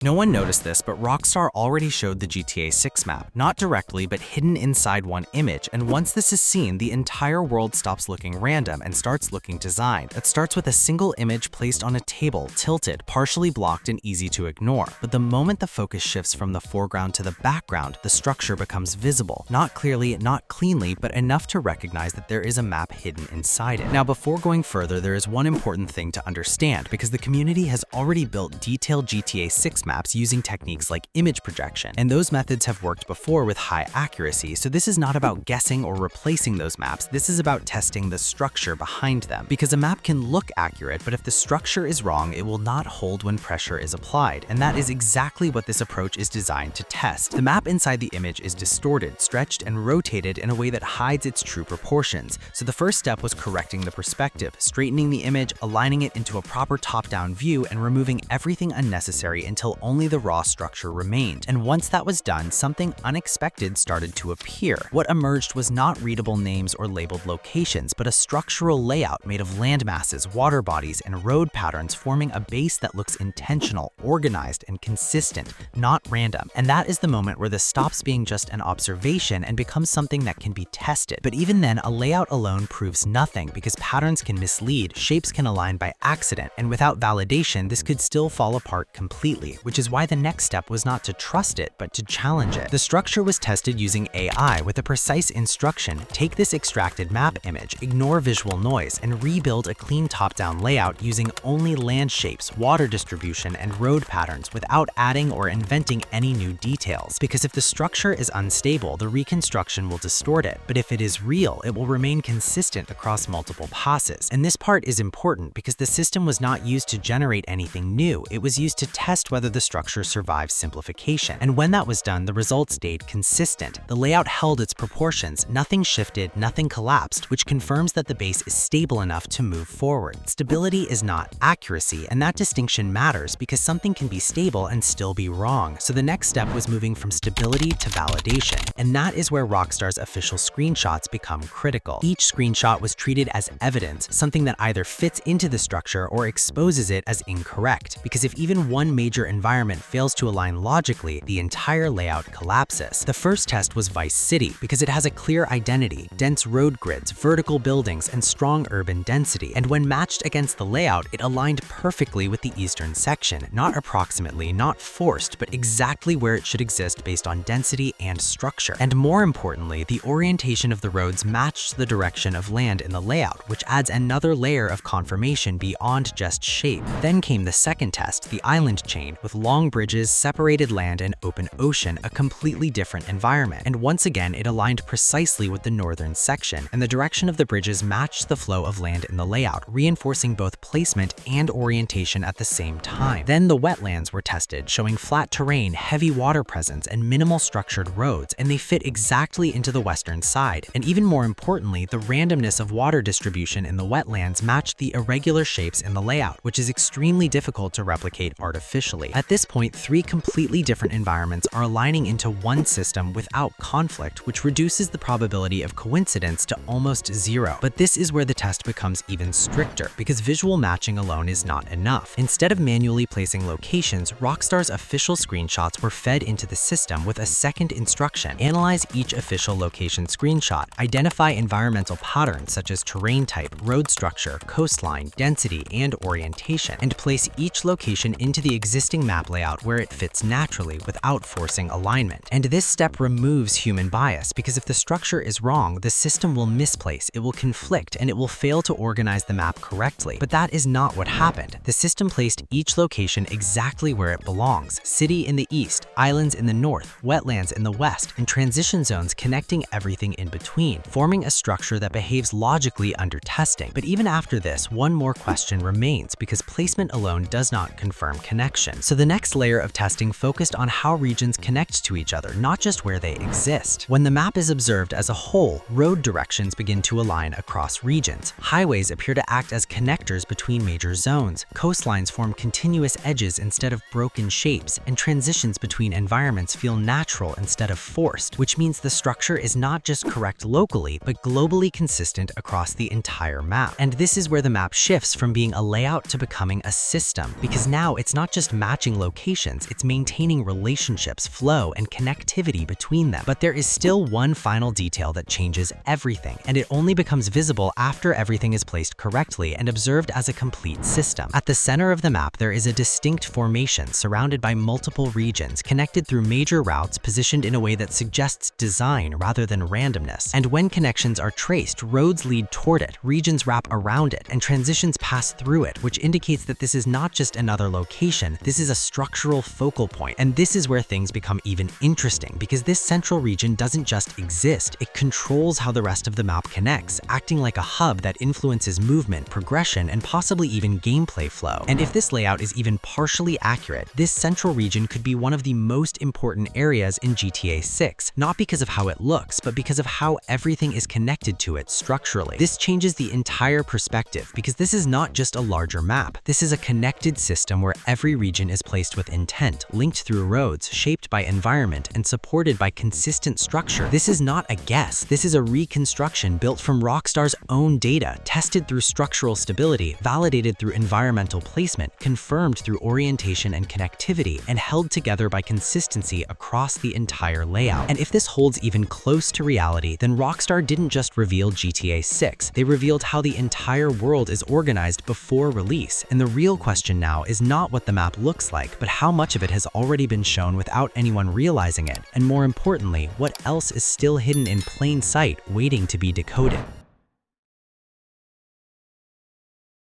No one noticed this, but Rockstar already showed the GTA 6 map, not directly but hidden inside one image, and once this is seen, the entire world stops looking random and starts looking designed. It starts with a single image placed on a table, tilted, partially blocked, and easy to ignore. But the moment the focus shifts from the foreground to the background, the structure becomes visible. Not clearly, not cleanly, but enough to recognize that there is a map hidden inside it. Now, before going further, there is one important thing to understand, because the community has already built detailed GTA 6 maps using techniques like image projection, and those methods have worked before with high accuracy, so this is not about guessing or replacing those maps, this is about testing the structure behind them. Because a map can look accurate, but if the structure is wrong, it will not hold when pressure is applied, and that is exactly what this approach is designed to test. The map inside the image is distorted, stretched, and rotated in a way that hides its true proportions, so the first step was correcting the perspective, straightening the image, aligning it into a proper top-down view, and removing everything unnecessary until only the raw structure remained. And once that was done, something unexpected started to appear. What emerged was not readable names or labeled locations, but a structural layout made of land masses, water bodies, and road patterns forming a base that looks intentional, organized, and consistent, not random. And that is the moment where this stops being just an observation and becomes something that can be tested. But even then, a layout alone proves nothing, because patterns can mislead, shapes can align by accident, and without validation, this could still fall apart completely, which is why the next step was not to trust it, but to challenge it. The structure was tested using AI with a precise instruction: take this extracted map image, ignore visual noise, and rebuild a clean top-down layout using only land shapes, water distribution, and road patterns without adding or inventing any new details. Because if the structure is unstable, the reconstruction will distort it, but if it is real, it will remain consistent across multiple passes. And this part is important because the system was not used to generate anything new, it was used to test whether the structure survives simplification. And when that was done, the results stayed consistent. The layout held its proportions, nothing shifted, nothing collapsed, which confirms that the base is stable enough to move forward. Stability is not accuracy, and that distinction matters because something can be stable and still be wrong. So the next step was moving from stability to validation, and that is where Rockstar's official screenshots become critical. Each screenshot was treated as evidence, something that either fits into the structure or exposes it as incorrect, because if even one major environment fails to align logically, the entire layout collapses. The first test was Vice City because it has a clear identity, dense road grids, vertical buildings, and strong urban density, and when matched against the layout, it aligned perfectly with the eastern section, not approximately, not forced, but exactly where it should exist based on density and structure. And more importantly, the orientation of the roads matched the direction of land in the layout, which adds another layer of confirmation beyond just shape. Then came the second test, the island chain, with long bridges, separated land, and open ocean, a completely different environment. And once again, it aligned precisely with the northern section, and the direction of the bridges matched the flow of land in the layout, reinforcing both placement and orientation at the same time. Then the wetlands were tested, showing flat terrain, heavy water presence, and minimal structured roads, and they fit exactly into the western side. And even more importantly, the randomness of water distribution in the wetlands matched the irregular shapes in the layout, which is extremely difficult to replicate artificially. At this point, three completely different environments are aligning into one system without conflict, which reduces the probability of coincidence to almost zero. But this is where the test becomes even stricter, because visual matching alone is not enough. Instead of manually placing locations, Rockstar's official screenshots were fed into the system with a second instruction: analyze each official location screenshot, identify environmental patterns such as terrain type, road structure, coastline, density, and orientation, and place each location into the existing map layout where it fits naturally without forcing alignment. And this step removes human bias, because if the structure is wrong, the system will misplace, it will conflict, and it will fail to organize the map correctly. But that is not what happened. The system placed each location exactly where it belongs: city in the east, islands in the north, wetlands in the west, and transition zones connecting everything in between, forming a structure that behaves logically under testing. But even after this, one more question remains, because placement alone does not confirm connection. So the next layer of testing focused on how regions connect to each other, not just where they exist. When the map is observed as a whole, road directions begin to align across regions. Highways appear to act as connectors between major zones. Coastlines form continuous edges instead of broken shapes, and transitions between environments feel natural instead of forced, which means the structure is not just correct locally, but globally consistent across the entire map. And this is where the map shifts from being a layout to becoming a system, because now it's not just matching switching locations, it's maintaining relationships, flow, and connectivity between them. But there is still one final detail that changes everything, and it only becomes visible after everything is placed correctly and observed as a complete system. At the center of the map, there is a distinct formation surrounded by multiple regions connected through major routes positioned in a way that suggests design rather than randomness. And when connections are traced, roads lead toward it, regions wrap around it, and transitions pass through it, which indicates that this is not just another location, this is a structural focal point. And this is where things become even interesting, because this central region doesn't just exist, it controls how the rest of the map connects, acting like a hub that influences movement, progression, and possibly even gameplay flow. And if this layout is even partially accurate, this central region could be one of the most important areas in GTA 6, not because of how it looks, but because of how everything is connected to it structurally. This changes the entire perspective, because this is not just a larger map. This is a connected system where every region is placed with intent, linked through roads, shaped by environment, and supported by consistent structure. This is not a guess. This is a reconstruction built from Rockstar's own data, tested through structural stability, validated through environmental placement, confirmed through orientation and connectivity, and held together by consistency across the entire layout. And if this holds even close to reality, then Rockstar didn't just reveal GTA 6, they revealed how the entire world is organized before release. And the real question now is not what the map looks like, but how much of it has already been shown without anyone realizing it, and more importantly, what else is still hidden in plain sight waiting to be decoded.